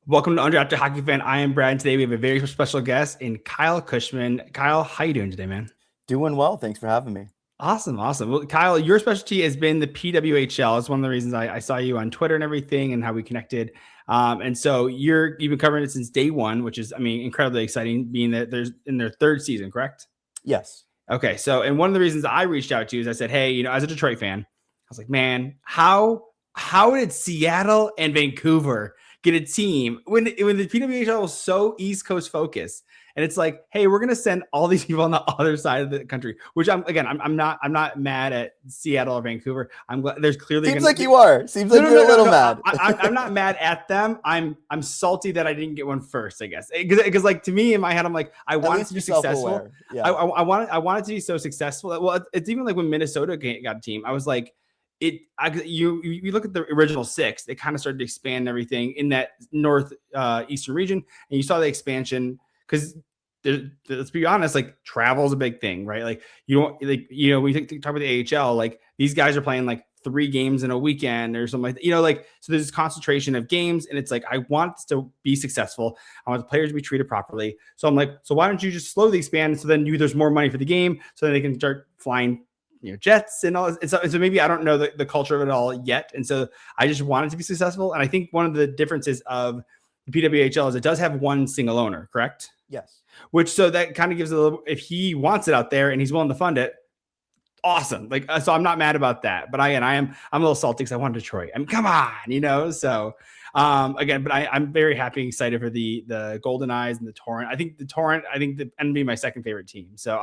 Welcome to Undrafted Hockey Fan. I am Brad. And today we have a very special guest in Kyle Cushman. Kyle, how you doing today, man? Doing well. Thanks for having me. Awesome. Well, Kyle, your specialty has been the PWHL. It's one of the reasons I saw you on Twitter and everything and how we connected. And so you've been covering it since day one, which is, incredibly exciting, being that there's in their third season, correct? Yes. Okay. So, and one of the reasons I reached out to you is I said, hey, as a Detroit fan, I was like, man, how did Seattle and Vancouver get a team when the PWHL was so East Coast focused? And it's like, hey, we're gonna send all these people on the other side of the country. Which I'm not mad at Seattle or Vancouver. I'm glad there's clearly seems like you are. Seems like you're a little mad. I'm not mad at them. I'm salty that I didn't get one first. I guess because like to me in my head, I'm like I want it to be successful. Yeah. I want it to be so successful. Well, it's even like when Minnesota got a team. I was like, you look at the original six, they kind of started to expand everything in that north eastern region, and you saw the expansion because let's be honest, like travel is a big thing, right? Like you don't like when you talk about the AHL, like these guys are playing like 3 games in a weekend or something like that, like so there's this concentration of games, and it's like I want to be successful. I want the players to be treated properly. So I'm like, so why don't you just slowly expand so then there's more money for the game, so then they can start flying jets and all this. And so maybe I don't know the culture of it all yet. And so I just want it to be successful. And I think one of the differences of the PWHL is it does have one single owner, correct? Yes. Which so that kind of gives a little, if he wants it out there and he's willing to fund it, awesome. Like, so I'm not mad about that, but I'm a little salty because I want Detroit. come on, so again, but I'm very happy and excited for the Golden Eyes and the Torrent. I think the be my second favorite team. So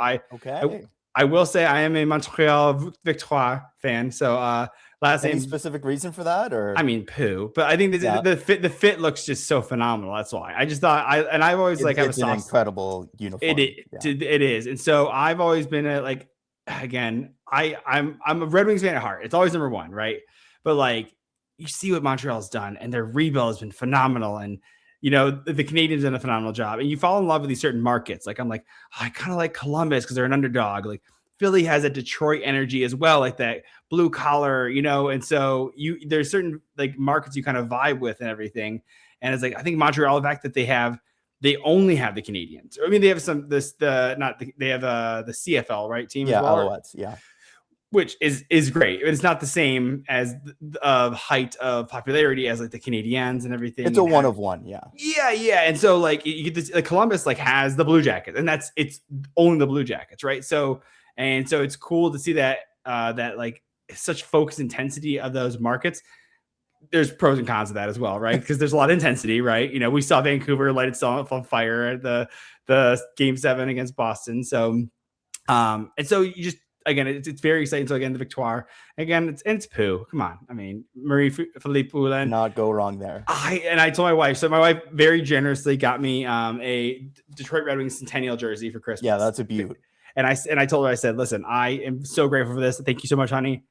I will say I am a Montreal Victoire fan. So last Any name specific reason for that, or poo. But I think the fit looks just so phenomenal. That's why I just thought I've always it's an incredible uniform. It is, and so I've always been I'm a Red Wings fan at heart. It's always number one, right? But like you see what Montreal's done, and their rebuild has been phenomenal, and the Canadiens done a phenomenal job, and you fall in love with these certain markets. Like I'm like, I kind of like Columbus because they're an underdog. Like Philly has a Detroit energy as well, like that blue collar, and so there's certain like markets you kind of vibe with and everything. And it's like I think Montreal, the fact that they only have the Canadiens. I mean, they have they have the CFL right team as well. Alouettes, yeah. Which is great. It's not the same as height of popularity as like the Canadiens and everything. It's a one of one, yeah. Yeah. And so like you get this, like Columbus like has the Blue Jackets, and it's only the Blue Jackets, right? So it's cool to see that that like such focused intensity of those markets. There's pros and cons of that as well, right? Because there's a lot of intensity, right? We saw Vancouver light itself on fire at the Game 7 against Boston. So and so you just. Again, it's very exciting. So again, the Victoire. Again, it's poo. Come on. Marie-Philippe Poulin. Not go wrong there. I told my wife. So my wife very generously got me a Detroit Red Wings Centennial jersey for Christmas. Yeah, that's a beaut. And I told her, I said, listen, I am so grateful for this. Thank you so much, honey.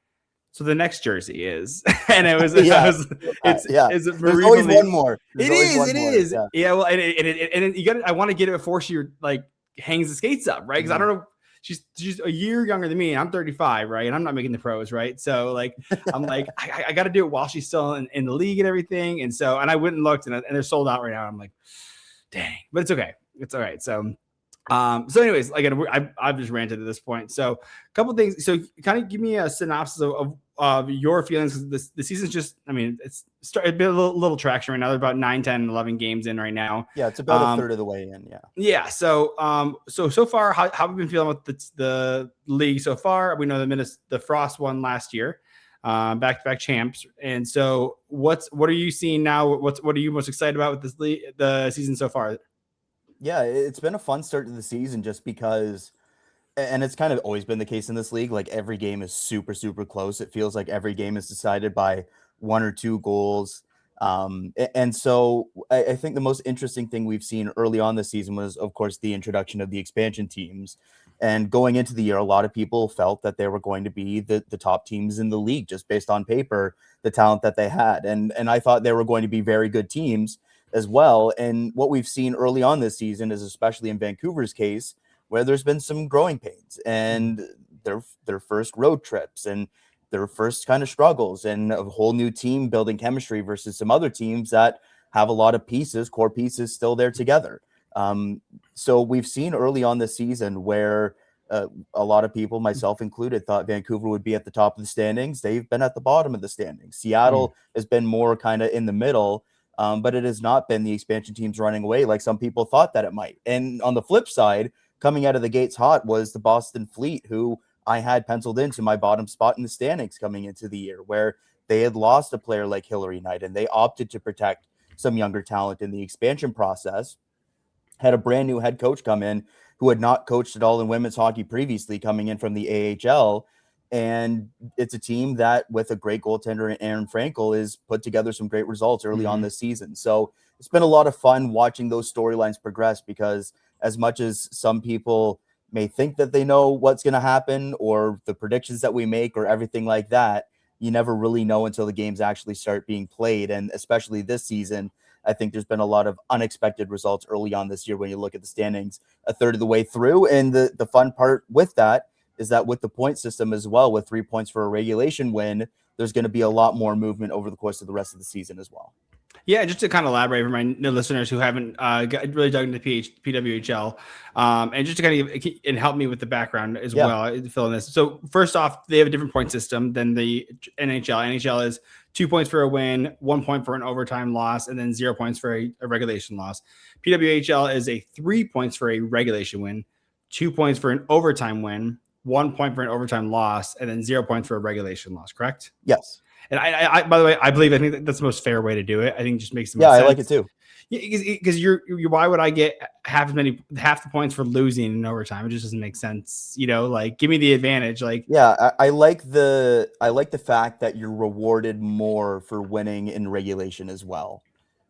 So the next jersey is, and it was, There's always one more. It is. Yeah. Well, and you got I want to get it before she like hangs the skates up, right? Because I don't know. She's a year younger than me, and I'm 35, right? And I'm not making the pros, right? So like, I'm like, I got to do it while she's still in the league and everything. And so, and I went and looked, and they're sold out right now. I'm like, dang, but it's okay. It's all right. So, anyways, again, I've just ranted at this point. So a couple things. So kind of give me a synopsis of your feelings. The season's just, it's been a little traction right now. They're about 9, 10, 11 games in right now. Yeah. It's about a third of the way in. Yeah. Yeah. So, so far, how have you been feeling about the league so far? We know the Frost won last year, back-to-back champs. And so what are you seeing now? What are you most excited about with this league, the season so far? Yeah, it's been a fun start to the season just because, and it's kind of always been the case in this league, like every game is super, super close. It feels like every game is decided by 1 or 2 goals. And so I think the most interesting thing we've seen early on this season was, of course, the introduction of the expansion teams. And going into the year, a lot of people felt that they were going to be the top teams in the league, just based on paper, the talent that they had. And I thought they were going to be very good teams as well. And what we've seen early on this season is, especially in Vancouver's case, where there's been some growing pains and their first road trips and their first kind of struggles and a whole new team building chemistry versus some other teams that have a lot of core pieces still there together. So we've seen early on this season where a lot of people, myself included, thought Vancouver would be at the top of the standings. They've been at the bottom of the standings. Seattle has been more kind of in the middle, but it has not been the expansion teams running away like some people thought that it might. And on the flip side, coming out of the gates hot was the Boston Fleet, who I had penciled into my bottom spot in the standings coming into the year, where they had lost a player like Hillary Knight, and they opted to protect some younger talent in the expansion process. Had a brand new head coach come in who had not coached at all in women's hockey previously, coming in from the AHL. And it's a team that, with a great goaltender in Aaron Frankel, is put together some great results early on this season. So it's been a lot of fun watching those storylines progress, because as much as some people may think that they know what's going to happen, or the predictions that we make or everything like that, you never really know until the games actually start being played. And especially this season, I think there's been a lot of unexpected results early on this year when you look at the standings a third of the way through. And the fun part with that is that with the point system as well, with 3 points for a regulation win, there's going to be a lot more movement over the course of the rest of the season as well. Yeah, just to kind of elaborate for my listeners who haven't really dug into PWHL, and just to kind of and help me with the background as well, fill in this. So first off, they have a different point system than the NHL. NHL is 2 points for a win, 1 point for an overtime loss, and then 0 points for a regulation loss. PWHL is a 3 points for a regulation win, 2 points for an overtime win, 1 point for an overtime loss, and then 0 points for a regulation loss. Correct? Yes. And I, by the way, I think that's the most fair way to do it. I think it just makes the most sense. I like it too. Because you're why would I get half the points for losing in overtime? It just doesn't make sense. Like, give me the advantage. Like, I like the fact that you're rewarded more for winning in regulation as well.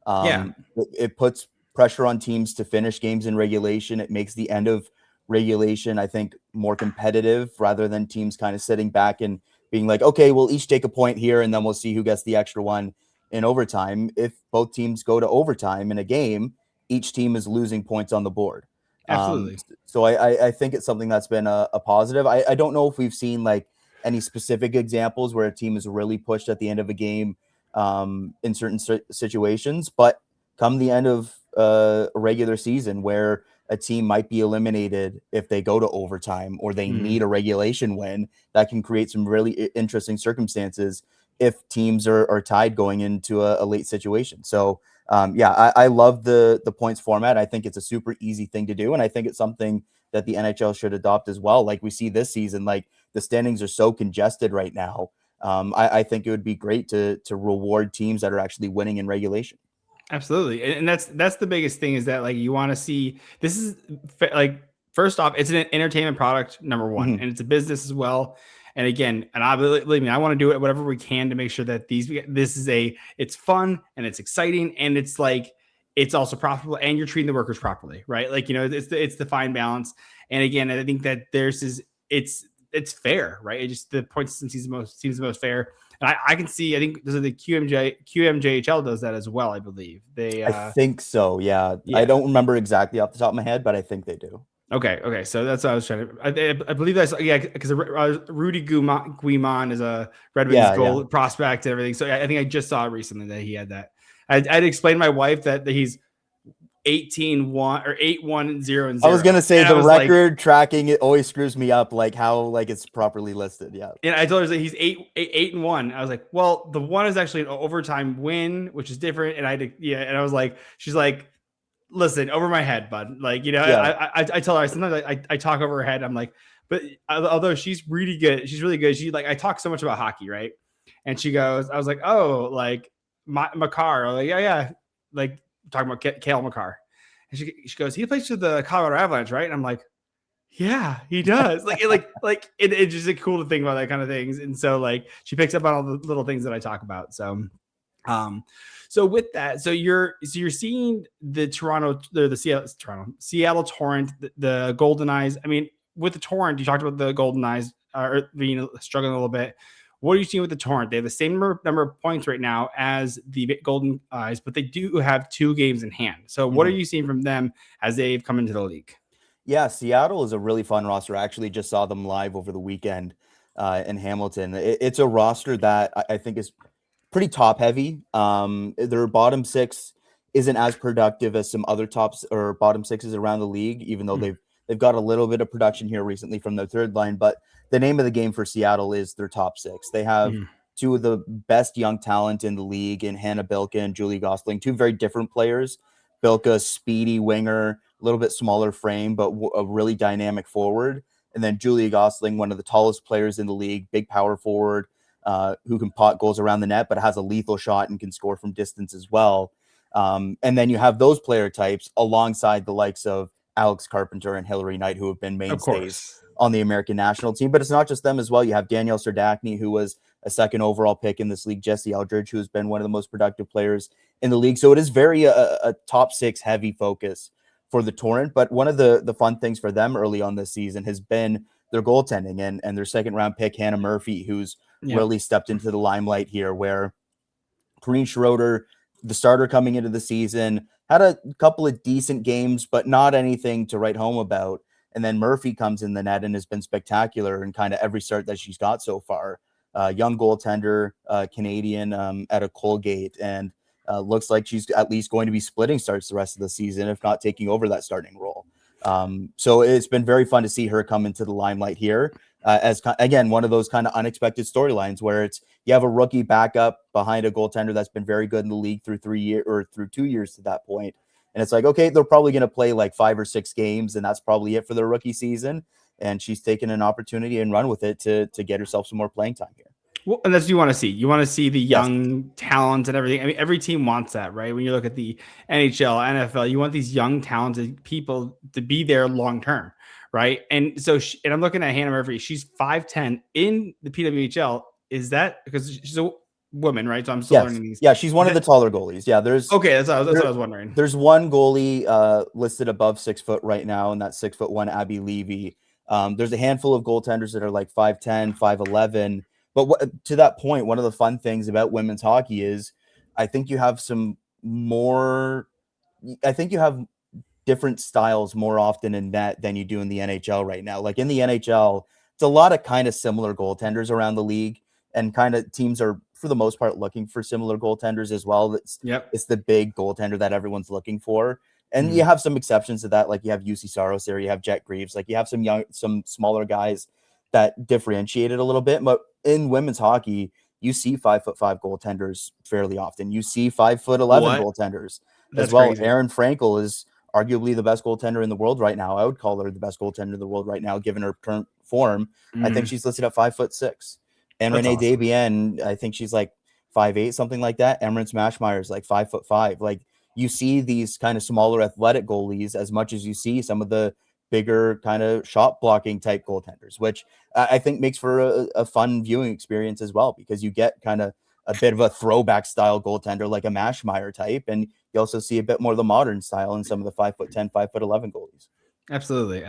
It puts pressure on teams to finish games in regulation. It makes the end of regulation, I think, more competitive, rather than teams kind of sitting back and being like, okay, we'll each take a point here and then we'll see who gets the extra one in overtime. If both teams go to overtime in a game, each team is losing points on the board. Absolutely. So I think it's something that's been a positive. I don't know if we've seen like any specific examples where a team is really pushed at the end of a game in certain situations, but come the end of a regular season where a team might be eliminated if they go to overtime, or they need a regulation win, that can create some really interesting circumstances if teams are tied going into a late situation. So I love the points format. I think it's a super easy thing to do, and I think it's something that the NHL should adopt as well. Like we see this season, like the standings are so congested right now. I think it would be great to reward teams that are actually winning in regulation. Absolutely. And that's the biggest thing, is that like you want to see, this is like, first off, it's an entertainment product, number one, and it's a business as well. And again, and I believe me, I want to do it whatever we can to make sure that it's fun and it's exciting, and it's like, it's also profitable, and you're treating the workers properly, right? Like, it's the fine balance. And again, I think that it's fair, right? It just, the point system seems the most fair. And I can see, I think this is the QMJHL does that as well, I believe. I think so, yeah. I don't remember exactly off the top of my head, but I think they do. Okay. So that's what I was trying to. I believe that's because Rudy Guimond is a Red Wings goal prospect and everything. So I think I just saw recently that he had that. I'd explained to my wife that he's 18-1 or 8-1-0-0. I was gonna say the record tracking, it always screws me up, like how like it's properly listed. Yeah. And I told her that he's 8-1. I was like, well, the one is actually an overtime win, which is different. And and I was like, she's like, listen, over my head, bud. Like, I tell her, sometimes I talk over her head. I'm like, but although she's really good, I talk so much about hockey, right? And she goes, I was like, oh, like Makar. I'm like, yeah, like talking about Cale Makar. And she goes, he plays for the Colorado Avalanche, right? And I'm like, yeah, he does. It's just cool to think about that kind of things. And so like she picks up on all the little things that I talk about. So so with that, so you're seeing the Seattle Torrent, the Golden Eyes. I mean, with the Torrent, you talked about the Golden Eyes being struggling a little bit. What are you seeing with the Torrent? They have the same number of points right now as the Golden Eyes, but they do have 2 games in hand. So what are you seeing from them as they've come into the league? Yeah, Seattle is a really fun roster. I actually just saw them live over the weekend in Hamilton. It's a roster that I think is pretty top heavy. Their bottom 6 isn't as productive as some other tops or bottom sixes around the league, even though they've got a little bit of production here recently from their third line. But the name of the game for Seattle is their top six. They have two of the best young talent in the league in Hannah Bilka and Julie Gosling, two very different players. Bilka, speedy winger, a little bit smaller frame, but a really dynamic forward. And then Julia Gosling, one of the tallest players in the league, big power forward, who can pot goals around the net, but has a lethal shot and can score from distance as well. And then you have those player types alongside the likes of Alex Carpenter and Hillary Knight, who have been mainstays on the American national team. But it's not just them as well. You have Danielle Serdachny, who was a second overall pick in this league, Jesse Eldridge, who has been one of the most productive players in the league. So it is very a top six heavy focus for the Torrent. But one of the fun things for them early on this season has been their goaltending and their second round pick, Hannah Murphy, who's really stepped into the limelight here, where Corrine Schroeder, the starter coming into the season, had a couple of decent games, but not anything to write home about. And then Murphy comes in the net and has been spectacular in kind of every start that she's got so far. Young goaltender, Canadian out of Colgate, and looks like she's at least going to be splitting starts the rest of the season, if not taking over that starting role. So it's been very fun to see her come into the limelight here as, again, one of those kind of unexpected storylines where it's you have a rookie backup behind a goaltender that's been very good in the league through 3 years or through 2 years to that point. And it's like, okay, they're probably going to play like 5 or 6 games, and that's probably it for their rookie season. And she's taken an opportunity and run with it to get herself some more playing time here. Well, and that's what you want to see. You want to see the young talent and everything. I mean, every team wants that, right? When you look at the NHL, NFL, you want these young, talented people to be there long term, right? And so, and I'm looking at Hannah Murphy. She's 5'10" in the PWHL. Is that because she's a woman, right? So I'm still learning these. Yeah, she's one of the taller goalies. Yeah, that's what I was wondering. There's one goalie listed above 6 foot right now, and that's 6'1" Abby Levy. There's a handful of goaltenders that are like 5'10", 5'11". But to that point, one of the fun things about women's hockey is I think you have different styles more often in net than you do in the NHL right now. Like in the NHL, it's a lot of kind of similar goaltenders around the league, and kind of teams are, for the most part, looking for similar goaltenders as well. It's the big goaltender that everyone's looking for. And you have some exceptions to that. Like you have UC Saros there, you have Jet Greaves, like you have some smaller guys that differentiate it a little bit. But in women's hockey, you see 5'5" goaltenders fairly often. You see 5'11" goaltenders as well. Crazy. Erin Frankel is arguably the best goaltender in the world right now. I would call her the best goaltender in the world right now, given her current form. I think she's listed at 5'6". And Renee Dabienne, I think she's like 5'8", something like that. Emrance Mashmeyer is like 5'5". Like you see these kind of smaller athletic goalies as much as you see some of the bigger kind of shot blocking type goaltenders, which I think makes for a fun viewing experience as well, because you get kind of a bit of a throwback style goaltender like a Mashmeyer type, and you also see a bit more of the modern style in some of the 5'10", 5'11" goalies. Absolutely.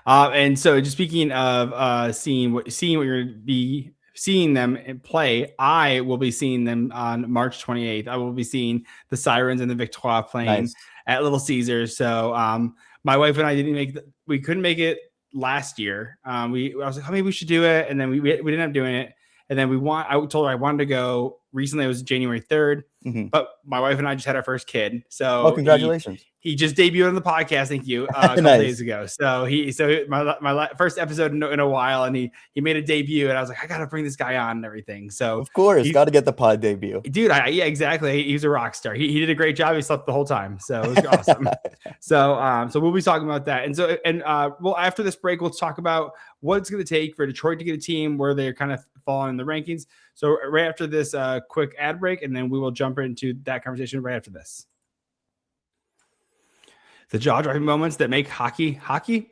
And so, just speaking of seeing what you're going to be seeing them play, I will be seeing them on March 28th. I will be seeing the Sirens and the Victoire playing at Little Caesars. So my wife and I we couldn't make it last year. I was like, oh, maybe we should do it. And then we didn't end up doing it. And then I told her I wanted to go recently. It was January 3rd, but my wife and I just had our first kid. So congratulations. He just debuted on the podcast. Thank you. A couple days ago. So my first episode in a while, and he made a debut, and I was like, I got to bring this guy on and everything. So of course, got to get the pod debut, dude. Yeah, exactly. He's a rock star. He did a great job. He slept the whole time. So it was awesome. So we'll be talking about that. And well, after this break, we'll talk about what it's going to take for Detroit to get a team where they're kind of falling in the rankings. So right after this quick ad break, and then we will jump into that conversation right after this. The jaw-dropping moments that make hockey,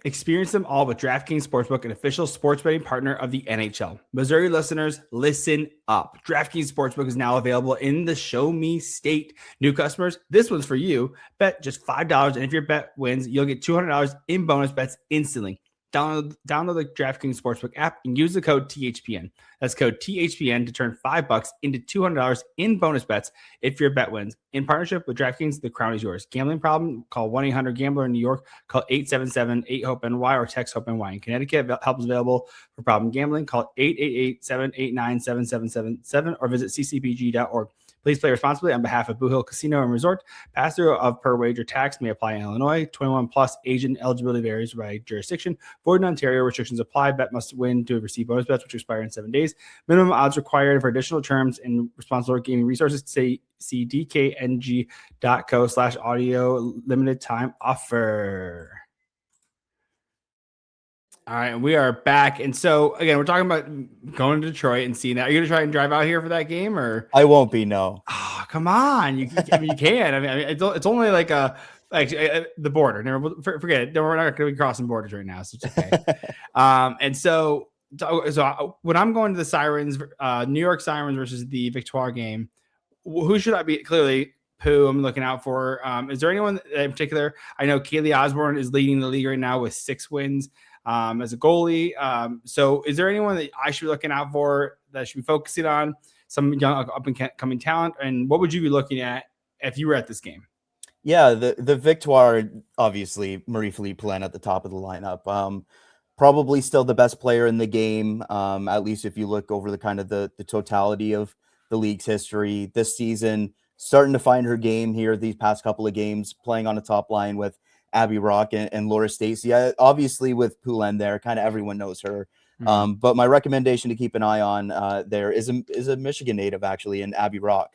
experience them all with DraftKings Sportsbook, an official sports betting partner of the NHL. Missouri listeners, listen up. DraftKings Sportsbook is now available in the Show Me State. New customers, this one's for you. Bet just $5, and if your bet wins, you'll get $200 in bonus bets instantly. Download the DraftKings Sportsbook app and use the code THPN. That's code THPN to turn $5 into $200 in bonus bets if your bet wins. In partnership with DraftKings, the crown is yours. Gambling problem? Call 1-800-GAMBLER. In New York, call 877-8-HOPE-NY or text HOPE-NY. In Connecticut, help is available for problem gambling. Call 888-789-7777 or visit ccpg.org. Please play responsibly on behalf of Blue Hill Casino and Resort. Pass-through of per wager tax may apply in Illinois. 21 plus agent eligibility varies by jurisdiction. Void in Ontario. Restrictions apply. Bet must win to receive bonus bets, which expire in 7 days. Minimum odds required. For additional terms and responsible gaming resources, see dkng.co/audio limited time offer. All right, we are back. And so, again, we're talking about going to Detroit and seeing that. Are you going to try and drive out here for that game? Or I won't be, no. Oh, come on. You can. I mean, it's only like the border. Never forget it. We're not going to be crossing borders right now, so it's okay. And so when I'm going to the Sirens, New York Sirens versus the Victoire game, who should I be? Clearly, who I'm looking out for. Is there anyone in particular? I know Kaylee Osborne is leading the league right now with 6 wins. As a goalie. So is there anyone that I should be looking out for, that I should be focusing on, some young up and coming talent? And what would you be looking at if you were at this game? Yeah, the Victoire, obviously, Marie-Philippe Poulin at the top of the lineup. Probably still the best player in the game, at least if you look over the kind of the totality of the league's history. This season, starting to find her game here these past couple of games, playing on a top line with Abby Rock and Laura Stacey. Obviously, with Poulin there, kind of everyone knows her. Mm-hmm. But my recommendation to keep an eye on there is a Michigan native, actually, in Abby Rock.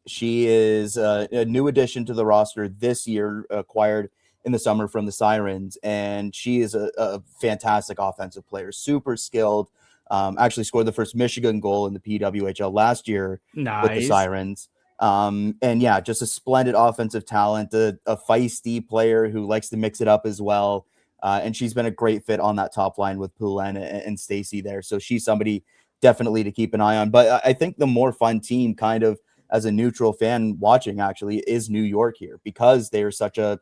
She is a new addition to the roster this year, acquired in the summer from the Sirens, and she is a fantastic offensive player, super skilled. Actually scored the first Michigan goal in the PWHL last year with the Sirens. And yeah, just a splendid offensive talent, a feisty player who likes to mix it up as well. And she's been a great fit on that top line with Poulin and Stacey there. So she's somebody definitely to keep an eye on. But I think the more fun team, kind of as a neutral fan watching, actually, is New York here, because they are such a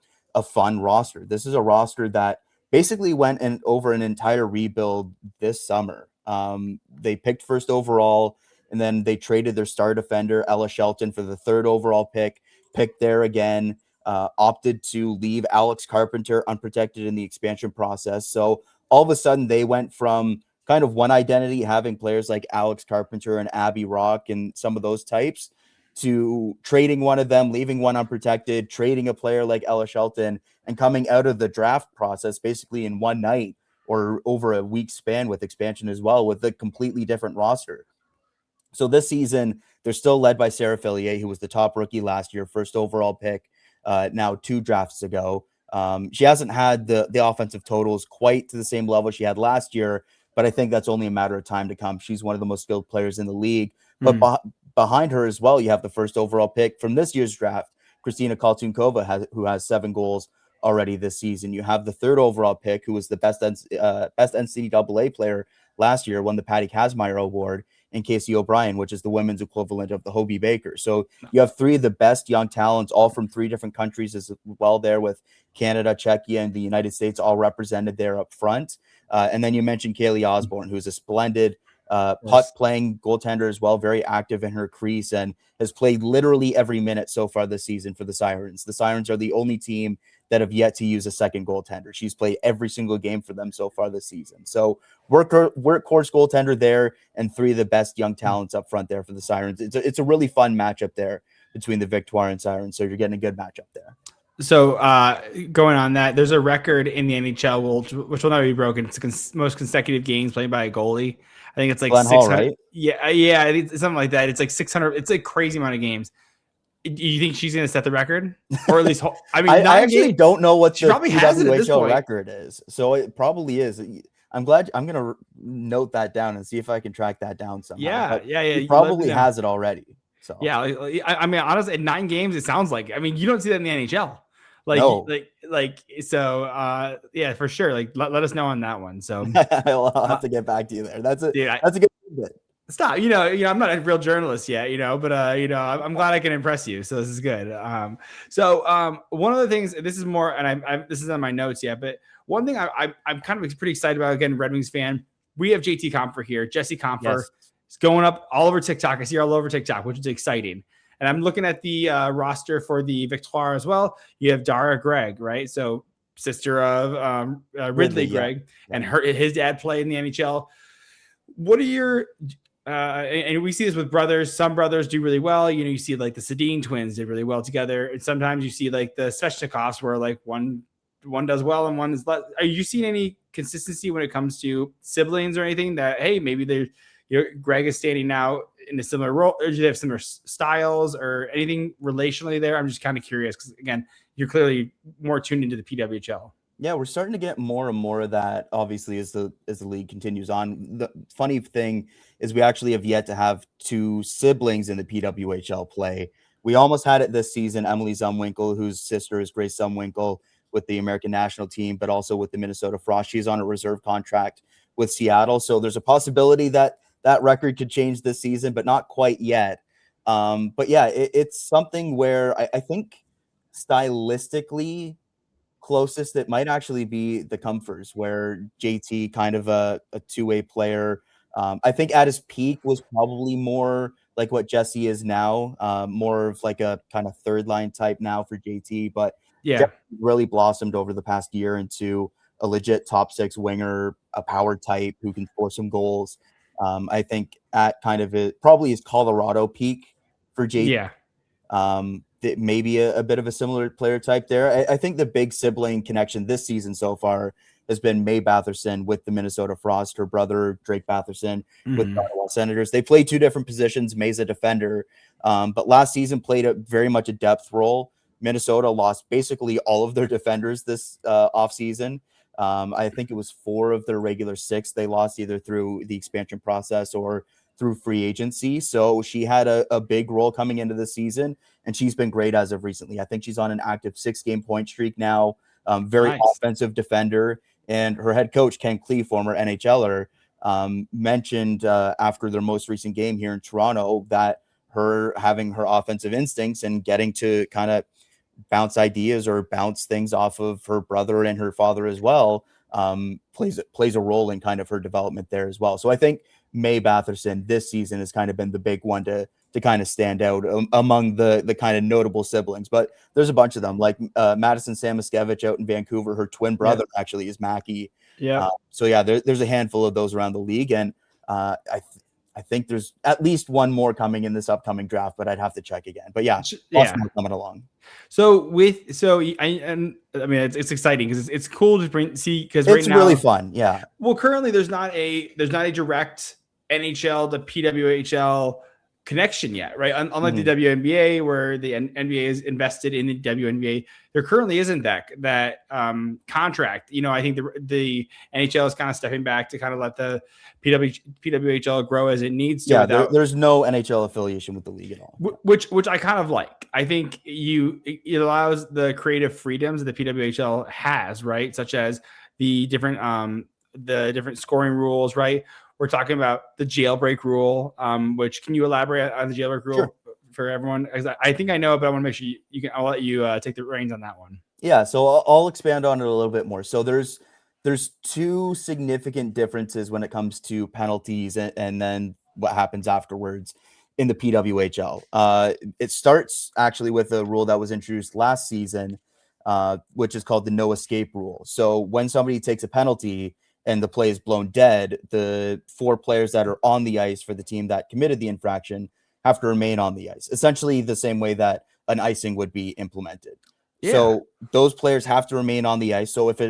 fun roster. This is a roster that basically went over an entire rebuild this summer. They picked first overall, and then they traded their star defender, Ella Shelton, for the 3rd overall picked there again, opted to leave Alex Carpenter unprotected in the expansion process. So all of a sudden they went from kind of one identity, having players like Alex Carpenter and Abby Rock and some of those types, to trading one of them, leaving one unprotected, trading a player like Ella Shelton, and coming out of the draft process basically in one night or over a week span with expansion as well, with a completely different roster. So this season, they're still led by Sarah Fillier, who was the top rookie last year, 1st overall pick, now 2 drafts ago. She hasn't had the offensive totals quite to the same level she had last year, but I think that's only a matter of time to come. She's one of the most skilled players in the league. But behind her as well, you have the 1st overall pick from this year's draft, Kristina Kaltunkova, who has 7 goals already this season. You have the 3rd overall pick, who was the best NCAA player last year, won the Patty Kazmaier Award, and Casey O'Brien, which is the women's equivalent of the Hobie Baker. So you have 3 of the best young talents, all from 3 different countries as well there, with Canada, Czechia, and the United States all represented there up front. And then you mentioned Kaylee Osborne, who's a splendid puck-playing goaltender as well, very active in her crease, and has played literally every minute so far this season for the Sirens. The Sirens are the only team that have yet to use a second goaltender. She's played every single game for them so far this season. So workhorse goaltender there, and 3 of the best young talents up front there for the Sirens. It's a really fun matchup there between the Victoire and Sirens. So you're getting a good matchup there. So going on that, there's a record in the NHL which will never be broken. It's the most consecutive games played by a goalie. I think it's like Glenn 600. Hall, right? Yeah, I think something like that. It's like 600. It's a crazy amount of games. Do you think she's going to set the record, or at least? I mean, I actually don't know what the PWHL record is, so it probably is. I'm glad. I'm going to note that down and see if I can track that down somehow. Yeah. He probably has it already. So yeah, I mean, honestly, at 9 games, it sounds like. I mean, you don't see that in the NHL. Yeah, for sure. Like, let us know on that one. So I'll have to get back to you there. That's a good bit. Stop. I'm not a real journalist yet, but I'm glad I can impress you. So this is good. One of the things, this is more, and this is on my notes yet, but one thing I'm kind of pretty excited about, again, Red Wings fan, we have JT Compher here. Jesse Compher is going up all over TikTok. I see her all over TikTok, which is exciting. And I'm looking at the roster for the Victoire as well. You have Dara Gregg, right? So sister of Ridley Gregg, and his dad played in the NHL. What are your and we see this with brothers. Some brothers do really well. You see like the Sedin twins did really well together. And sometimes you see like the Svechnikovs where like one does well and one is less. Are you seeing any consistency when it comes to siblings or anything that, hey, maybe Greg is standing now in a similar role, or do they have similar styles or anything relationally there? I'm just kind of curious because, again, you're clearly more tuned into the PWHL. Yeah, we're starting to get more and more of that, obviously, as the league continues on. The funny thing is we actually have yet to have two siblings in the PWHL play. We almost had it this season. Emily Zumwinkle, whose sister is Grace Zumwinkle with the American national team, but also with the Minnesota Frost. She's on a reserve contract with Seattle. So there's a possibility that that record could change this season, but not quite yet. But yeah, it's something where I think stylistically, closest it might actually be the Comforts, where JT kind of a two-way player. I think at his peak was probably more like what Jesse is now, more of like a kind of third line type now for JT, but yeah, really blossomed over the past year into a legit top six winger, a power type who can score some goals. I think at kind of it probably his Colorado peak for JT. yeah. That maybe a bit of a similar player type there. I think the big sibling connection this season so far has been May Batherson with the Minnesota Frost, her brother Drake Batherson with the Ottawa Senators. They play two different positions. May's a defender, but last season played very much a depth role. Minnesota lost basically all of their defenders this offseason. I think it was 4 of their regular 6 they lost either through the expansion process or through free agency. So she had a big role coming into the season, and she's been great as of recently. I think she's on an active 6-game point streak now. Very nice offensive defender. And her head coach, Ken Klee, former NHLer, mentioned after their most recent game here in Toronto that her having her offensive instincts and getting to kind of bounce ideas or bounce things off of her brother and her father as well plays a role in kind of her development there as well. So I think May Batherson this season has kind of been the big one to kind of stand out among the kind of notable siblings. But there's a bunch of them, like Madison Samoskevich out in Vancouver. Her twin brother actually is Mackie. Yeah. So yeah, there's a handful of those around the league, and I think there's at least one more coming in this upcoming draft, but I'd have to check again. But yeah, lots more coming along. So I mean it's exciting because it's cool to see because it's right now, really fun. Yeah. Well, currently there's not a direct NHL to PWHL connection yet, right? Unlike the WNBA, where the NBA is invested in the WNBA, there currently isn't that contract. I think the NHL is kind of stepping back to kind of let the PWHL grow as it needs to. Yeah, there's no NHL affiliation with the league at all. Which I kind of like. I think it allows the creative freedoms that the PWHL has, right? Such as the different scoring rules, right? We're talking about the jailbreak rule, which can you elaborate on the jailbreak rule for everyone? I think I know, but I want to make sure you can. I'll let you take the reins on that one. Yeah, so I'll expand on it a little bit more. So there's 2 significant differences when it comes to penalties and then what happens afterwards in the PWHL. It starts actually with a rule that was introduced last season, which is called the no escape rule. So when somebody takes a penalty and the play is blown dead, the 4 players that are on the ice for the team that committed the infraction have to remain on the ice, essentially the same way that an icing would be implemented. Yeah. So those players have to remain on the ice. So if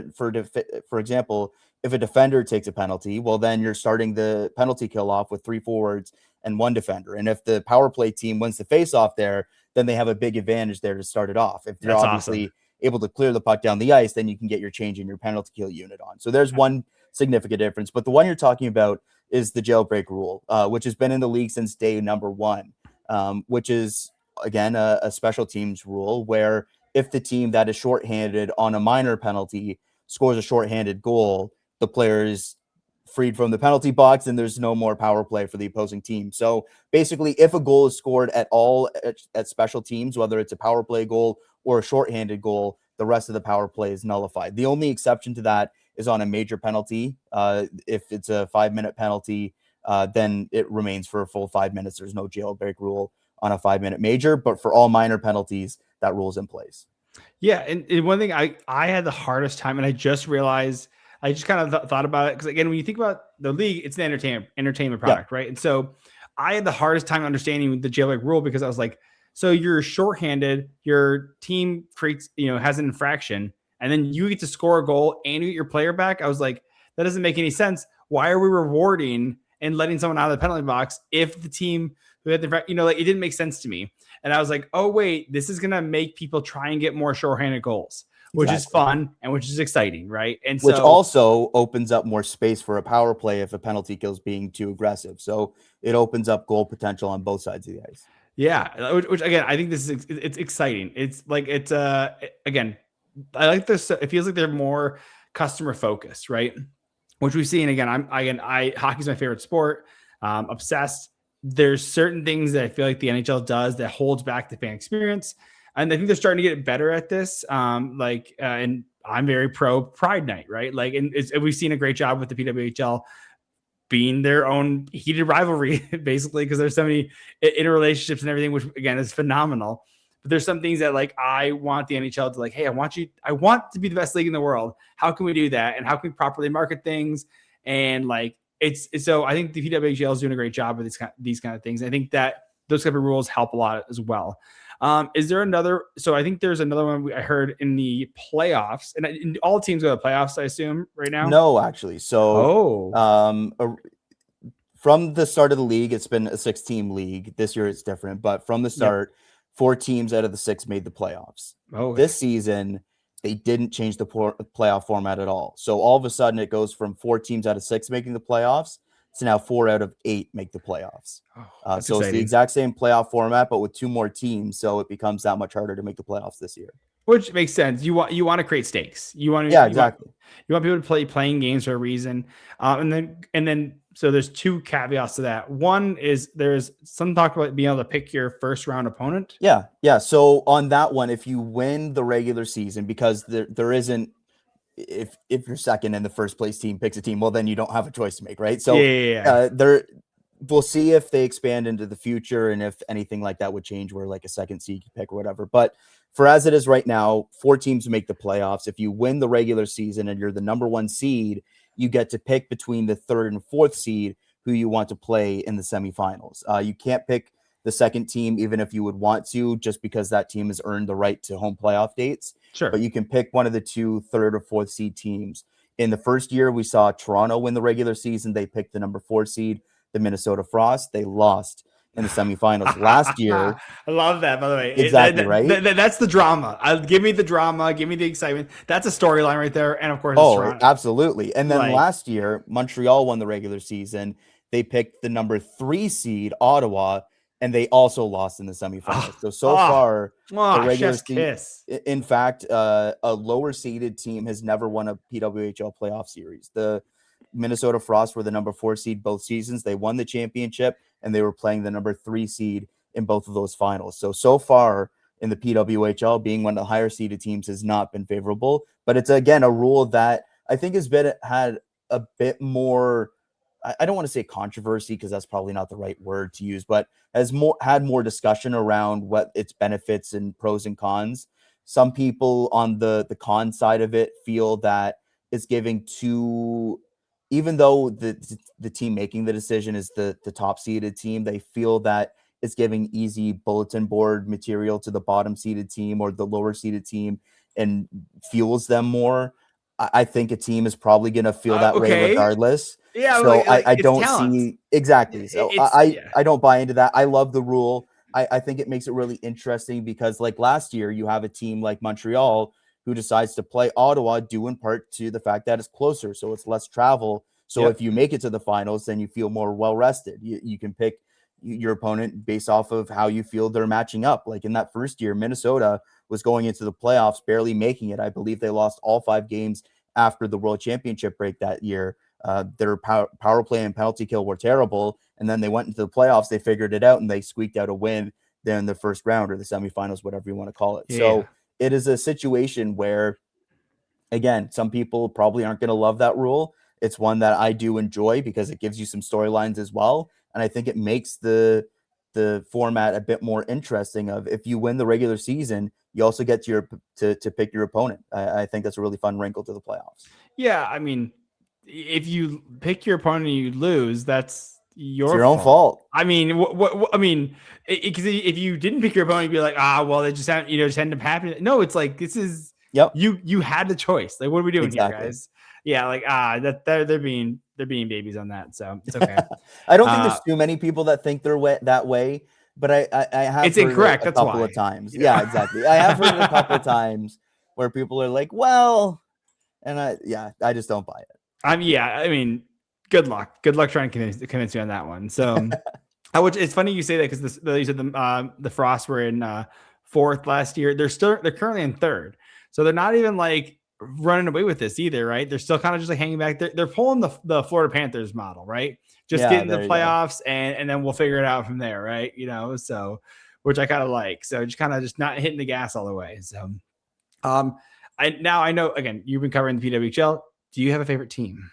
for example, if a defender takes a penalty, well, then you're starting the penalty kill off with 3 forwards and 1 defender. And if the power play team wins the face off there, then they have a big advantage there to start it off. If they're obviously able to clear the puck down the ice, then you can get your change in your penalty kill unit on. So there's one significant difference. But the one you're talking about is the jailbreak rule, which has been in the league since day number 1, which is, again, a special teams rule where if the team that is shorthanded on a minor penalty scores a shorthanded goal, the player is freed from the penalty box and there's no more power play for the opposing team. So basically, if a goal is scored at all at special teams, whether it's a power play goal or a shorthanded goal, the rest of the power play is nullified. The only exception to that is on a major penalty. If it's a 5-minute penalty, then it remains for a full 5 minutes. There's no jailbreak rule on a 5-minute major, but for all minor penalties, that rule is in place. Yeah, and one thing I had the hardest time, and I just realized I just kind of thought about it because, again, when you think about the league, it's the entertainment product, right? And so I had the hardest time understanding the jailbreak rule because I was like, so you're shorthanded, your team creates, has an infraction, and then you get to score a goal and you get your player back. I was like, that doesn't make any sense. Why are we rewarding and letting someone out of the penalty box if the team who had the, like, it didn't make sense to me. And I was like, oh, wait, this is going to make people try and get more shorthanded goals, which is fun and which is exciting, right? And which also opens up more space for a power play if a penalty kill is being too aggressive. So it opens up goal potential on both sides of the ice. Yeah, which again, I think it's exciting. It's like again, I like this. It feels like they're more customer focused, right? Which we've seen again. Hockey's my favorite sport. Obsessed. There's certain things that I feel like the NHL does that holds back the fan experience, and I think they're starting to get better at this. And I'm very pro Pride Night, right? Like, and we've seen a great job with the PWHL being their own heated rivalry, basically, because there's so many interrelationships and everything, which again is phenomenal. But there's some things that, like, I want the NHL to, like, hey, I want to be the best league in the world. How can we do that? And how can we properly market things? And like, so I think the PWHL is doing a great job with these kind of things. I think that those type of rules help a lot as well. Is there another? So I think there's another one I heard in the playoffs, and all teams go to playoffs, I assume, right now. No, actually. So, from the start of the league, it's been a 6-team league. This year it's different, but from the start, 4 teams out of the 6 made the playoffs. This season, they didn't change the playoff format at all. So all of a sudden, it goes from 4 teams out of 6 making the playoffs to now 4 out of 8 make the playoffs. So exciting. It's the exact same playoff format, but with 2 more teams. So it becomes that much harder to make the playoffs this year. Which makes sense. You want to create stakes. Exactly. You want people to playing games for a reason. And then so there's 2 caveats to that. One is there's some talk about being able to pick your first round opponent. Yeah. So on that one, if you win the regular season, because there isn't, if you're second and the first place team picks a team, well, then you don't have a choice to make, right? So we'll see if they expand into the future and if anything like that would change where like a second seed pick or whatever. But for as it is right now, 4 teams make the playoffs. If you win the regular season and you're the number 1 seed, you get to pick between the 3rd and 4th seed who you want to play in the semifinals. You can't pick the second team, even if you would want to, just because that team has earned the right to home playoff dates. Sure. But you can pick one of the 2 3rd or 4th seed teams. In the first year, we saw Toronto win the regular season. They picked the number 4 seed, the Minnesota Frost. They lost in the semifinals last year. I love that, by the way. Exactly, right? That's the drama. Give me the drama. Give me the excitement. That's a storyline right there. And of course, Toronto. Absolutely. And then last year, Montreal won the regular season. They picked the number 3 seed, Ottawa, and they also lost in the semifinals. So far, the regular season, in fact, a lower seeded team has never won a PWHL playoff series. The Minnesota Frost were the number 4 seed both seasons. They won the championship, and they were playing the number 3 seed in both of those finals. So far in the PWHL, being one of the higher seeded teams has not been favorable. But it's, again, a rule that I think had a bit more, I don't want to say controversy because that's probably not the right word to use, but had more discussion around what its benefits and pros and cons. Some people on the con side of it feel that it's giving even though the team making the decision is the top seeded team, they feel that it's giving easy bulletin board material to the bottom seeded team or the lower seeded team and fuels them more. I think a team is probably going to feel that way regardless. Yeah. So I don't see exactly. So I don't buy into that. I love the rule. I think it makes it really interesting because like last year you have a team like Montreal who decides to play Ottawa due in part to the fact that it's closer. So it's less travel. So if you make it to the finals, then you feel more well-rested. You can pick your opponent based off of how you feel they're matching up. Like in that first year, Minnesota was going into the playoffs, barely making it. I believe they lost all 5 games after the World Championship break that year. Their power play and penalty kill were terrible. And then they went into the playoffs. They figured it out and they squeaked out a win there in the first round or the semifinals, whatever you want to call it. Yeah. So it is a situation where, again, some people probably aren't going to love that rule. It's one that I do enjoy because it gives you some storylines as well. And I think it makes the the format a bit more interesting. Of if you win the regular season, you also get to pick your opponent. I think that's a really fun wrinkle to the playoffs. Yeah, I mean, if you pick your opponent and you lose, that's your own fault. I mean, I mean, because if you didn't pick your opponent, you'd be like, well, they just have, just end up happening. No, it's like this is you had the choice. Like, what are we doing here, guys? Yeah, like that they're being babies on that, so it's okay. I don't think there's too many people that think they're that way, but I have it's heard incorrect. it a couple of times. Yeah, exactly. I have heard it a couple of times where people are like, well, and I just don't buy it. I mean, good luck trying to convince you on that one. So, it's funny you say that because you said the Frosts were in fourth last year. They're currently in third, so they're not even like running away with this either, right? They're still kind of just like hanging back. They're pulling the Florida Panthers model, right? Just get in the playoffs and then we'll figure it out from there, right? So which I kind of like. So just not hitting the gas all the way. So, I know again you've been covering the PWHL. Do you have a favorite team?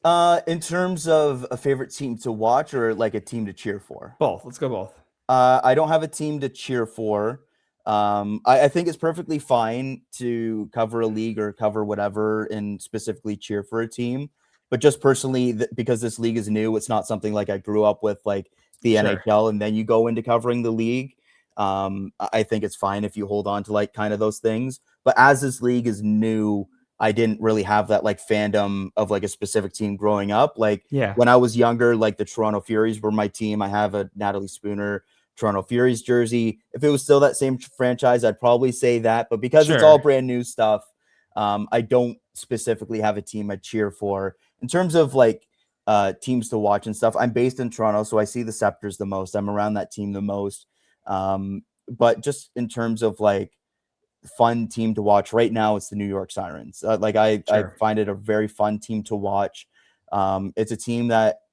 In terms of a favorite team to watch or like a team to cheer for? Both. Let's go both. I don't have a team to cheer for. I think it's perfectly fine to cover a league or cover whatever and specifically cheer for a team. But just personally, because this league is new, it's not something like I grew up with, like the NHL, and then you go into covering the league. I think it's fine if you hold on to like kind of those things. But as this league is new, I didn't really have that like fandom of like a specific team growing up. Like when I was younger, like the Toronto Furies were my team. I have a Natalie Spooner Toronto Furies jersey. If it was still that same franchise, I'd probably say that. But because it's all brand new stuff, I don't specifically have a team I cheer for. In terms of like teams to watch and stuff, I'm based in Toronto, so I see the Scepters the most. I'm around that team the most. But just in terms of like fun team to watch right now, it's the New York Sirens. I find it a very fun team to watch. It's a team that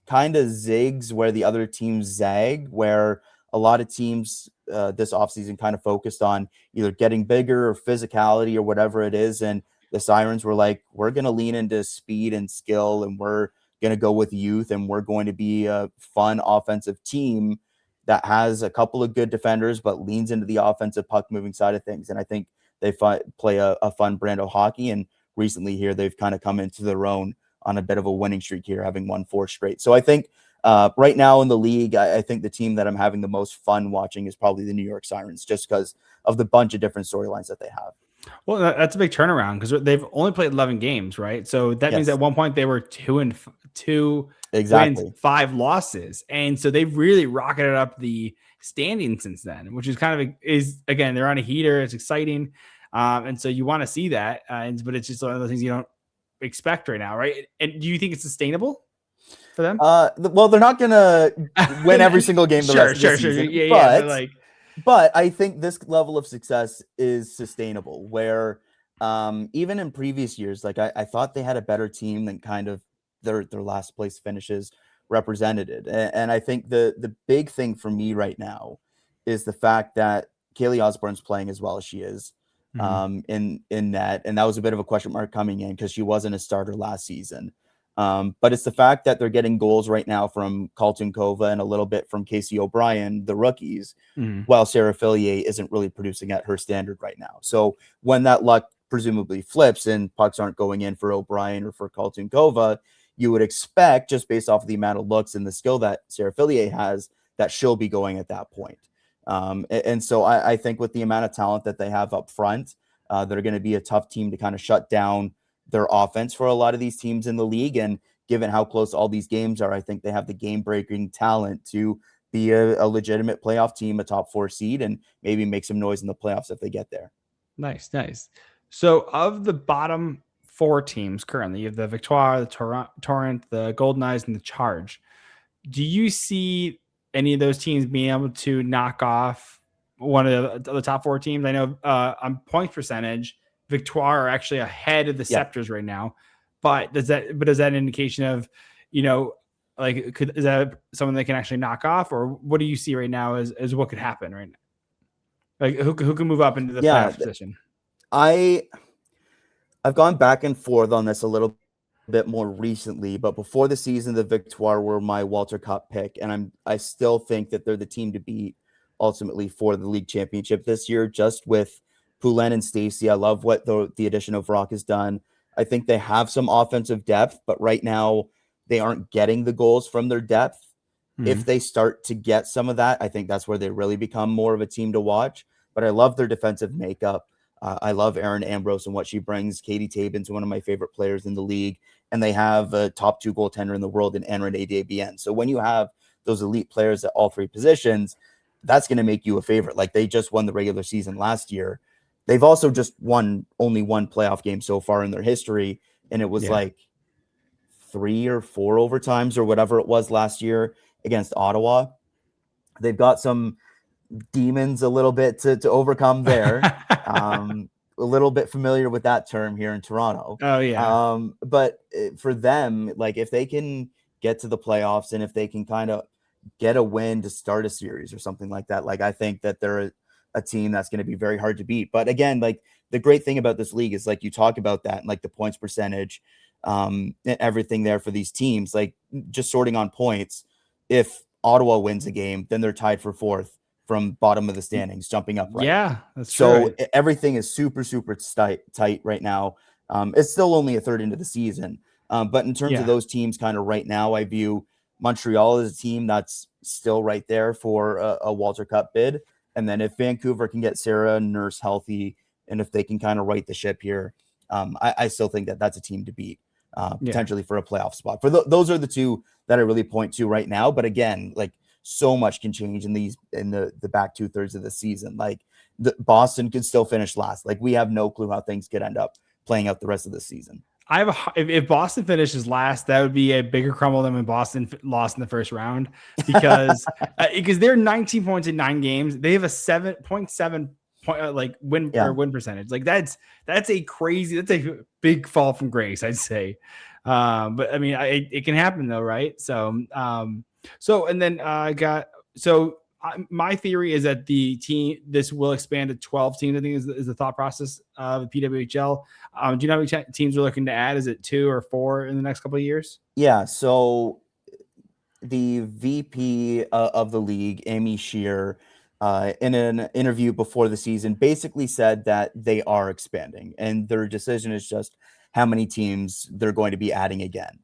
kind of zigs where the other teams zag, where a lot of teams this offseason kind of focused on either getting bigger or physicality or whatever it is. And the Sirens were like, we're going to lean into speed and skill, and we're going to go with youth, and we're going to be a fun offensive team that has a couple of good defenders, but leans into the offensive puck moving side of things. And I think they play a fun brand of hockey. And recently here, they've kind of come into their own on a bit of a winning streak here, having won 4 straight. So I think right now in the league, I think the team that I'm having the most fun watching is probably the New York Sirens, just because of the bunch of different storylines that they have. Well, that's a big turnaround because they've only played 11 games, right? So that means at one point they were 2-2 exactly wins, 5 losses, and so they've really rocketed up the standing since then, which is again they're on a heater. It's exciting, and so you want to see that, but it's just one of those things you don't expect right now, right? And do you think it's sustainable for them? Well, they're not gonna win every single game the rest of the season, yeah, but I think this level of success is sustainable, where even in previous years, like I thought they had a better team than kind of their last place finishes represented it. And I think the big thing for me right now is the fact that Kaylee Osborne's playing as well as she is in net. And that was a bit of a question mark coming in because she wasn't a starter last season. But it's the fact that they're getting goals right now from Colton Kova and a little bit from Casey O'Brien, the rookies, while Sarah Fillier isn't really producing at her standard right now. So when that luck presumably flips and pucks aren't going in for O'Brien or for Colton Kova, you would expect, just based off of the amount of looks and the skill that Sarah Fillier has, that she'll be going at that point. And so I think with the amount of talent that they have up front, they're going to be a tough team to kind of shut down their offense for a lot of these teams in the league. And given how close all these games are, I think they have the game-breaking talent to be a legitimate playoff team, a top 4 seed, and maybe make some noise in the playoffs if they get there. Nice. So of the bottom 4 teams currently, you have the Victoire, the Torrent, the Golden Eyes, and the Charge. Do you see any of those teams being able to knock off one of the top 4 teams? I know on points percentage, Victoire are actually ahead of the Scepters right now, but does that an indication of, is that someone they can actually knock off, or what do you see right now as what could happen right now? Like who can move up into the playoff position? I've gone back and forth on this a little bit more recently, but before the season, the Victoire were my Walter Cup pick, and I still think that they're the team to beat ultimately for the league championship this year. Just with Poulin and Stacey, I love what the addition of Rock has done. I think they have some offensive depth, but right now they aren't getting the goals from their depth. If they start to get some of that, I think that's where they really become more of a team to watch. But I love their defensive makeup. I love Erin Ambrose and what she brings. Katie Tabin's one of my favorite players in the league. And they have a top 2 goaltender in the world in Enrene Desbiens. So when you have those elite players at all 3 positions, that's going to make you a favorite. Like, they just won the regular season last year. They've also just won only 1 playoff game so far in their history. And it was like 3 or 4 overtimes or whatever it was last year against Ottawa. They've got some demons a little bit to overcome there. A little bit familiar with that term here in Toronto. Oh yeah. But for them, like, if they can get to the playoffs and if they can kind of get a win to start a series or something like that, like, I think that they're a team that's going to be very hard to beat. But again, like, the great thing about this league is, like, you talk about that and like the points percentage, and everything there for these teams, like, just sorting on points. If Ottawa wins a game, then they're tied for 4th from bottom of the standings, jumping up right. Yeah, that's so true. everything is super, super tight right now. It's still only a third into the season. But in terms of those teams kind of right now, I view Montreal as a team that's still right there for a Walter Cup bid. And then if Vancouver can get Sarah Nurse healthy, and if they can kind of right the ship here, I still think that that's a team to beat, potentially for a playoff spot. For those are the 2 that I really point to right now. But again, like, so much can change in the back 2/3 of the season. Like, the Boston could still finish last. Like, we have no clue how things could end up playing out the rest of the season. If Boston finishes last, that would be a bigger crumble than when Boston lost in the first round, because they're 19 points in 9 games. They have a 7.7 point win percentage. Like, that's a big fall from grace, I'd say. But I mean, it can happen though, right? So and then my theory is that this will expand to 12 teams. I think is the thought process of the PWHL. Do you know how many teams we're looking to add? Is it 2 or 4 in the next couple of years? Yeah. So the VP of the league, Amy Shear, in an interview before the season, basically said that they are expanding, and their decision is just how many teams they're going to be adding again.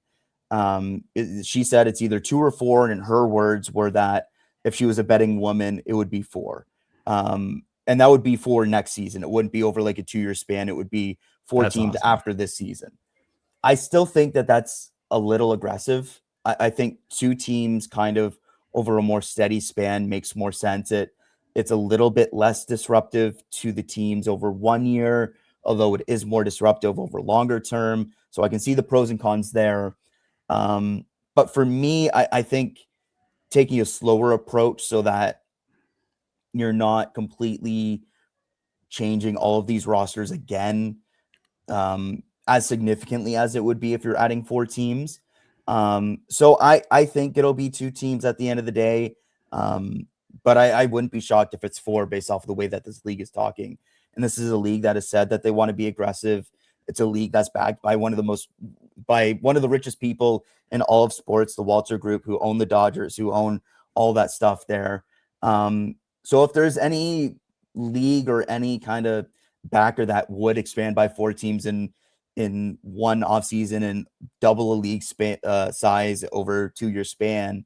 She said it's either 2 or 4, and her words were that if she was a betting woman, it would be 4. And that would be for next season. It wouldn't be over like a 2-year span. It would be 4 teams after this season. I still think that that's a little aggressive. I think 2 teams kind of over a more steady span makes more sense. It's a little bit less disruptive to the teams over 1 year, although it is more disruptive over longer term. So I can see the pros and cons there. But for me, I think taking a slower approach so that you're not completely changing all of these rosters again, as significantly as it would be if you're adding 4 teams. So I think it'll be 2 teams at the end of the day. But I wouldn't be shocked if it's 4 based off of the way that this league is talking. And this is a league that has said that they want to be aggressive. It's a league that's backed by one of the richest people in all of sports, the Walter Group, who own the Dodgers, who own all that stuff there. So if there's any league or any kind of backer that would expand by 4 teams in one offseason and double a league size over a 2-year span,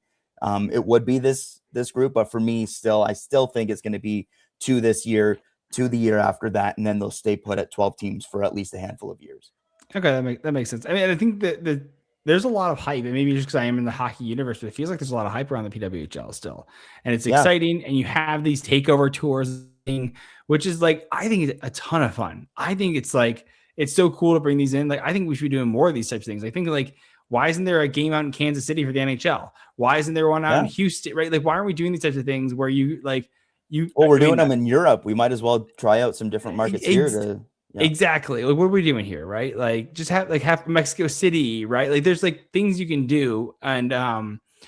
it would be this group. But for me, I still think it's going to be 2 this year, 2 the year after that, and then they'll stay put at 12 teams for at least a handful of years. Okay, that makes sense. I mean, I think that there's a lot of hype, and maybe just because I am in the hockey universe, but it feels like there's a lot of hype around the PWHL still, and it's exciting. And you have these takeover tours, which is like, I think it's a ton of fun. I think it's like, it's so cool to bring these in. Like, I think we should be doing more of these types of things. I think, like, why isn't there a game out in Kansas City for the NHL? Why isn't there one out in Houston? Right? Like, why aren't we doing these types of things where we're doing them in Europe. We might as well try out some different markets here. Exactly. Like, what are we doing here? Right? Like, just have Mexico City, right? Like, there's like things you can do. And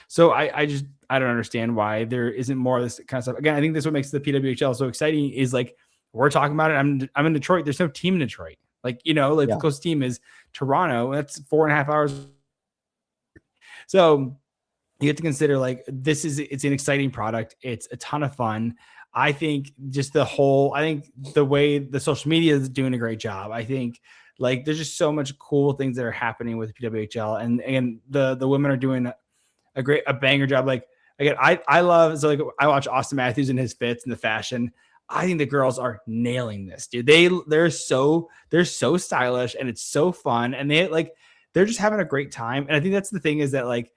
so I don't understand why there isn't more of this kind of stuff. Again, I think this is what makes the PWHL so exciting is, like, we're talking about it. I'm in Detroit. There's no team in Detroit. Like, the closest team is Toronto. That's 4.5 hours. So you have to consider like it's an exciting product. It's a ton of fun. I think just the way the social media is doing a great job. I think like there's just so much cool things that are happening with PWHL, and the women are doing a banger job. Like again, I love, so like I watch Austin Matthews and his fits and the fashion. I think the girls are nailing this, dude. They're so stylish, and it's so fun, and they're just having a great time. And I think that's the thing, is that like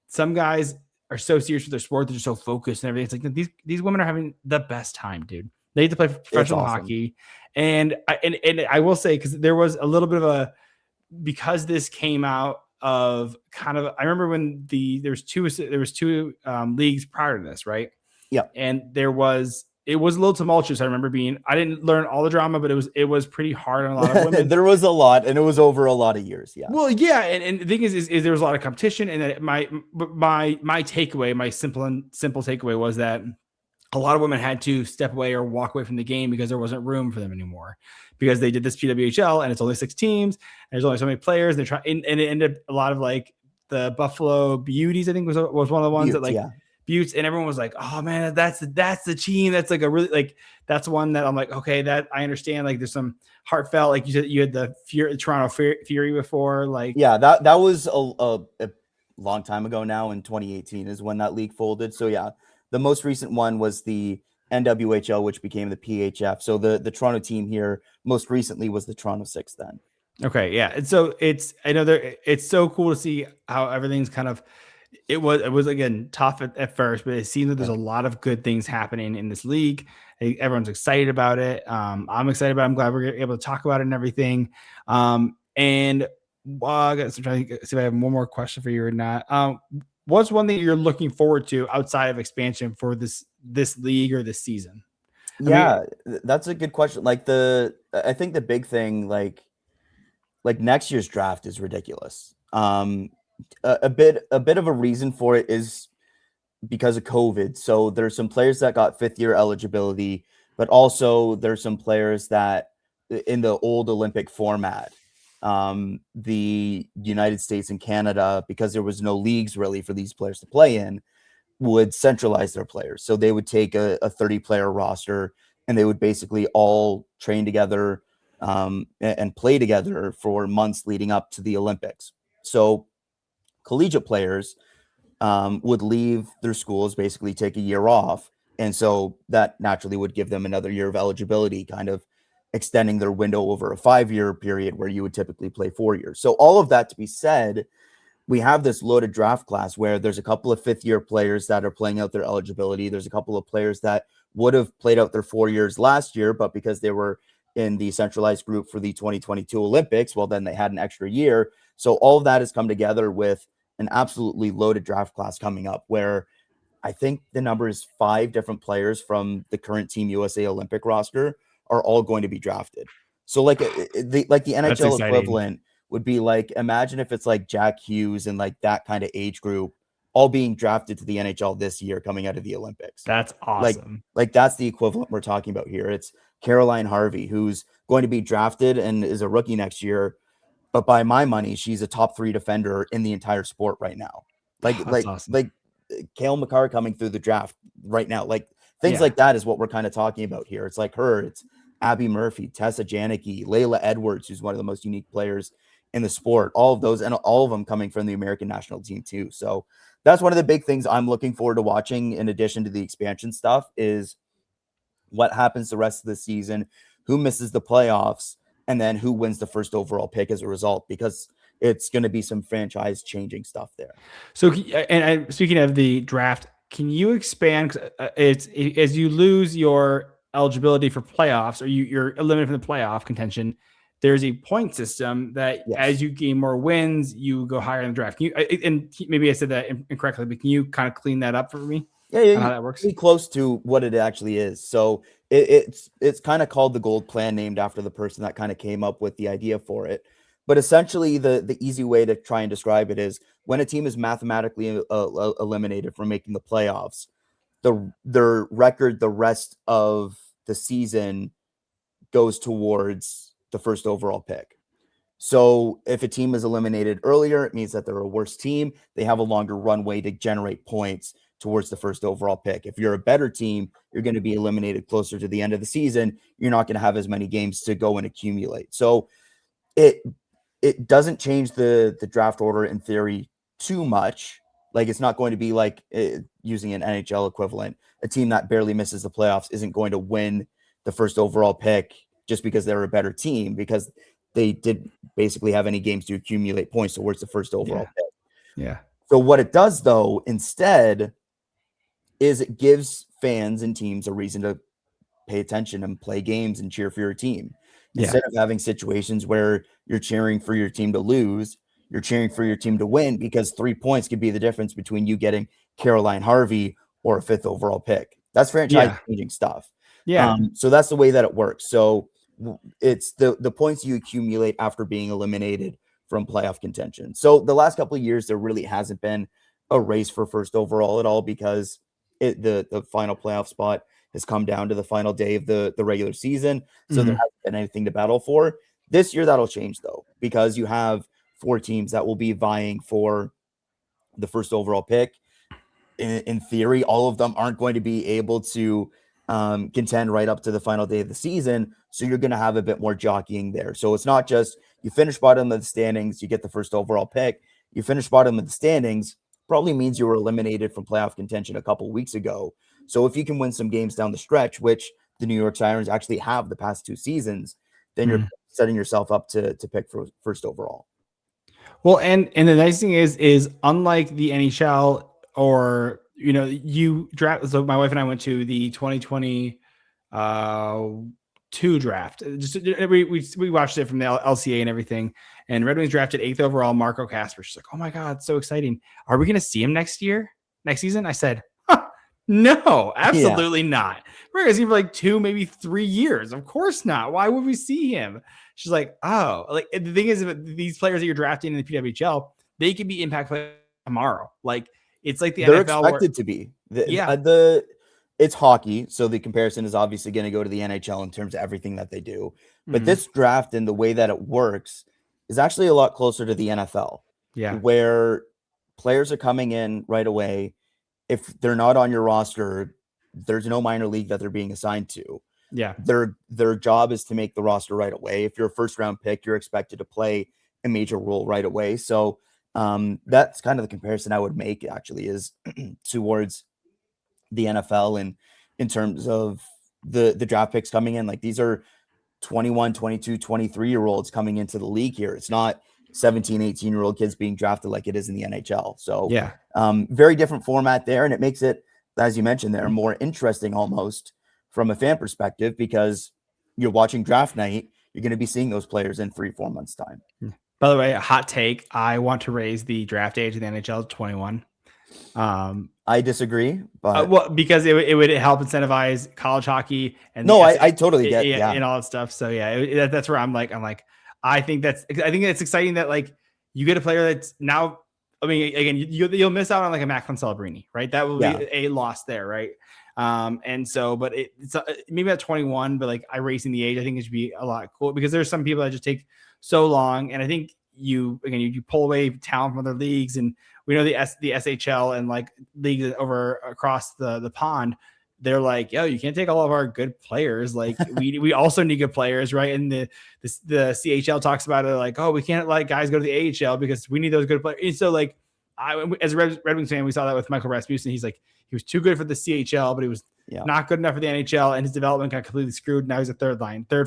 some guys are so serious with their sport, they're just so focused and everything. It's like these women are having the best time, dude. They get to play professional hockey. And I will say, because there was a little bit of because this came out of kind of, I remember when there was two leagues prior to this, right? Yeah. And it was a little tumultuous. I remember I didn't learn all the drama, but it was pretty hard on a lot of women. There was a lot, and it was over a lot of years. Yeah. Well, yeah. And the thing is there was a lot of competition, and that my takeaway, my simple takeaway was that a lot of women had to step away or walk away from the game because there wasn't room for them anymore, because they did this PWHL and it's only 6 teams and there's only so many players. And it ended up a lot of like the Buffalo Beauties, I think was one of the ones Buttes, and everyone was like, oh man, that's the team. That's like a really, like, that's one that I'm like, okay, that I understand. Like there's some heartfelt, like you said, you had the Toronto Fury before. Like, yeah, that was a long time ago now. In 2018 is when that league folded. So yeah, the most recent one was the NWHL, which became the PHF. So the Toronto team here most recently was the Toronto Six then. Okay, yeah. And so it's so cool to see how everything's kind of, it was again tough at first, but it seems that there's a lot of good things happening in this league. I think everyone's excited about it. I'm excited about it. I'm glad we're able to talk about it and everything. And I'm trying to see if I have one more question for you or not. What's one thing you're looking forward to outside of expansion for this league or this season? Yeah, that's a good question. Like I think the big thing, like next year's draft is ridiculous. A bit of a reason for it is because of COVID. So there's some players that got 5th year eligibility, but also there's some players that in the old Olympic format, the United States and Canada, because there was no leagues really for these players to play in, would centralize their players. So they would take a 30-player roster, and they would basically all train together and play together for months leading up to the Olympics. So collegiate players would leave their schools, basically take a year off. And so that naturally would give them another year of eligibility, kind of extending their window over a 5-year period where you would typically play 4 years. So all of that to be said, we have this loaded draft class where there's a couple of 5th year players that are playing out their eligibility. There's a couple of players that would have played out their 4 years last year, but because they were in the centralized group for the 2022 Olympics, well, then they had an extra year. So all of that has come together with an absolutely loaded draft class coming up, where I think the number is 5 different players from the current Team USA Olympic roster are all going to be drafted. So like the NHL equivalent would be like, imagine if it's like Jack Hughes and like that kind of age group all being drafted to the NHL this year coming out of the Olympics. That's awesome. Like that's the equivalent we're talking about here. It's Caroline Harvey, who's going to be drafted and is a rookie next year. But by my money, she's a top 3 defender in the entire sport right now. Awesome. Cale Makar coming through the draft right now. Like things like that is what we're kind of talking about here. It's like her, it's Abby Murphy, Tessa Janicki, Layla Edwards, who's one of the most unique players in the sport. All of those, and all of them coming from the American national team too. So that's one of the big things I'm looking forward to watching, in addition to the expansion stuff, is what happens the rest of the season, who misses the playoffs, and then who wins the first overall pick as a result, because it's going to be some franchise changing stuff there. So, and speaking of the draft, can you expand? It's as you lose your eligibility for playoffs, or you're eliminated from the playoff contention, there's a point system that as you gain more wins, you go higher in the draft. Can you, and maybe I said that incorrectly, but can you kind of clean that up for me? Yeah, how that works? Pretty close to what it actually is. So it's kind of called the Gold Plan, named after the person that kind of came up with the idea for it. But essentially, the easy way to try and describe it is when a team is mathematically eliminated from making the playoffs, their record the rest of the season goes towards the first overall pick. So if a team is eliminated earlier, it means that they're a worse team. They have a longer runway to generate points towards the first overall pick. If you're a better team, you're going to be eliminated closer to the end of the season. You're not going to have as many games to go and accumulate. So it doesn't change the draft order in theory too much. Like, it's not going to be like using an NHL equivalent. A team that barely misses the playoffs isn't going to win the first overall pick just because they're a better team, because they did basically have any games to accumulate points towards the first overall pick. Yeah. So what it does, though, instead, is it gives fans and teams a reason to pay attention and play games and cheer for your team. Instead of having situations where you're cheering for your team to lose, you're cheering for your team to win, because 3 points could be the difference between you getting Caroline Harvey or a 5th overall pick. That's franchise changing stuff. Yeah. So that's the way that it works. So it's the points you accumulate after being eliminated from playoff contention. So the last couple of years, there really hasn't been a race for first overall at all, because the final playoff spot has come down to the final day of the regular season. So there hasn't been anything to battle for. This year, that'll change, though, because you have 4 teams that will be vying for the first overall pick. In theory, all of them aren't going to be able to contend right up to the final day of the season. So you're going to have a bit more jockeying there. So it's not just you finish bottom of the standings, you get the first overall pick. You finish bottom of the standings probably means you were eliminated from playoff contention a couple weeks ago. So if you can win some games down the stretch, which the New York Sirens actually have the past 2 seasons, then you're setting yourself up to pick for first overall. Well, and the nice thing is unlike the NHL, or, you know, you draft. So my wife and I went to the 2022 draft. Just we watched it from the LCA and everything. And Red Wings drafted 8th overall Marco Kasper. She's like, "Oh my God, so exciting! Are we going to see him next season?" I said, "No, absolutely not. We're going to see him for like 2, maybe 3 years. Of course not. Why would we see him?" She's like, "Oh, like, the thing is, these players that you're drafting in the PWHL, they can be impact players tomorrow. Like, it's like the They're NFL expected to be. It's hockey, so the comparison is obviously going to go to the NHL in terms of everything that they do. But this draft and the way that it works is actually a lot closer to the NFL. Yeah. Where players are coming in right away. If they're not on your roster, there's no minor league that they're being assigned to. Yeah. Their job is to make the roster right away. If you're a first round pick, you're expected to play a major role right away. So that's kind of the comparison I would make, actually, is towards the NFL, and in terms of the draft picks coming in. Like, these are 21, 22, 23-year-olds coming into the league here. It's not 17, 18-year-old kids being drafted like it is in the NHL. So very different format there. And it makes it, as you mentioned there, more interesting almost from a fan perspective, because you're watching draft night, you're going to be seeing those players in 3-4 months time. By the way, a hot take: I want to raise the draft age of the NHL to 21. I disagree, but well, because it would help incentivize college hockey. And I totally get and all that stuff. So that's where I'm like, I think it's exciting that, like, you get a player that's now. I mean, again, you'll miss out on like a Macklin Celebrini, right? That will be a loss there, right? And so, but it's maybe at 21, but like, I racing the age, I think it should be a lot cool, because there's some people that just take so long. And I think you pull away talent from other leagues, and we know the SHL and like leagues over across the pond, they're like, "Yo, you can't take all of our good players. Like, we also need good players," right? And the CHL talks about it like, "Oh, we can't let guys go to the AHL because we need those good players." And so, like, as a Red Wings fan, we saw that with Michael Rasmussen. He's like, he was too good for the CHL, but he was not good enough for the NHL, and his development got completely screwed. Now he's a third,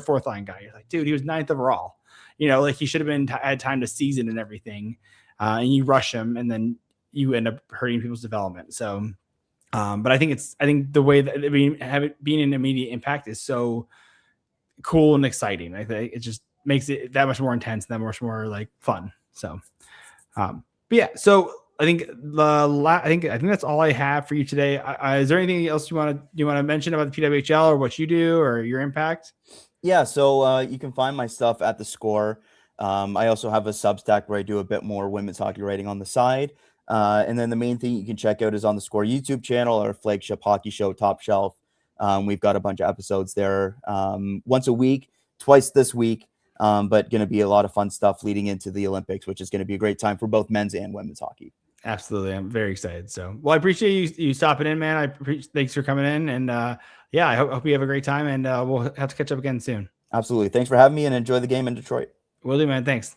fourth line guy. You're like, dude, he was 9th overall. You know, like, he should have been had time to season and everything. And you rush him, and then you end up hurting people's development. So, but I think the way that being an immediate impact is so cool and exciting. I think it just makes it that much more intense, that much more like fun. So, but yeah. So I think I think that's all I have for you today. Is there anything else you want to mention about the PWHL or what you do or your impact? Yeah, so you can find my stuff at The Score. I also have a Substack where I do a bit more women's hockey writing on the side. And then the main thing you can check out is on The Score YouTube channel, our flagship hockey show, Top Shelf. We've got a bunch of episodes there once a week, twice this week. but going to be a lot of fun stuff leading into the Olympics, which is going to be a great time for both men's and women's hockey. Absolutely. I'm very excited. So, well, I appreciate you stopping in, man. Thanks for coming in. And yeah, I hope you have a great time, and we'll have to catch up again soon. Absolutely. Thanks for having me, and enjoy the game in Detroit. Will do, man. Thanks.